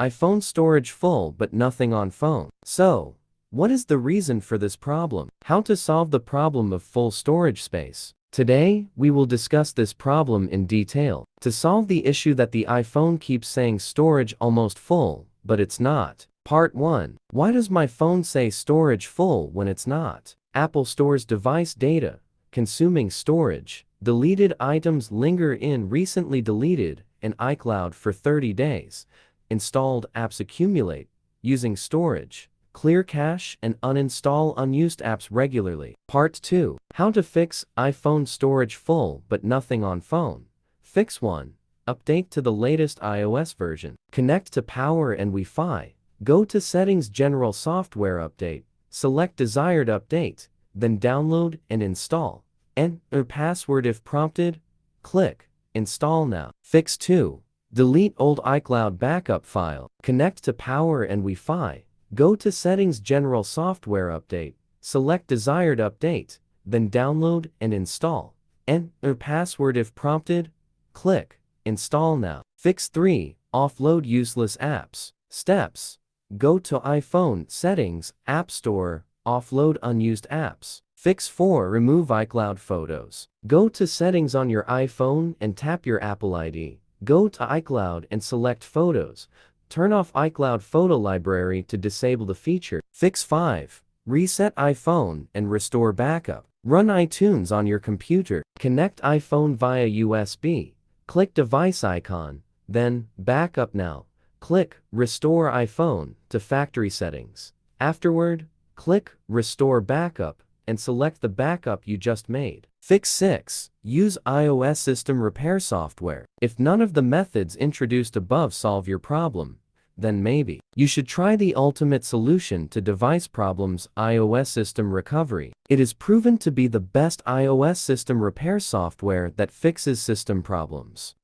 iPhone storage full but nothing on phone. So, what is the reason for this problem? How to solve the problem of full storage space? Today, we will discuss this problem in detail. To solve the issue that the iPhone keeps saying storage almost full, but it's not. Part 1. Why does my phone say storage full when it's not? Apple stores device data, consuming storage. Deleted items linger in recently deleted and iCloud for 30 days. Installed apps accumulate, using storage. Clear cache and uninstall unused apps regularly. Part 2. How to fix iPhone storage full but nothing on phone. Fix 1. Update to the latest iOS version. Connect to power and Wi-Fi. Go to Settings, General Software Update. Select Desired Update, then download and install. Enter password if prompted. Click Install now. Fix 2. Delete old iCloud backup file. Connect to power and Wi-Fi. Go to Settings, General Software Update. Select Desired Update, then download and install. Enter password if prompted. Click Install now. Fix 3. Offload useless apps. Steps. Go to iPhone Settings, App Store, offload unused apps. Fix 4. Remove iCloud photos. Go to Settings on your iPhone and tap your Apple ID. Go to iCloud and select Photos. Turn off iCloud Photo Library to disable the feature. Fix 5. Reset iPhone and restore backup. Run iTunes on your computer. Connect iPhone via USB. Click device icon, then Backup now. Click Restore iPhone to factory settings. Afterward, click Restore Backup and select the backup you just made. Fix 6. Use iOS system repair software. If none of the methods introduced above solve your problem, then maybe you should try the ultimate solution to device problems, iOS system recovery. It is proven to be the best iOS system repair software that fixes system problems.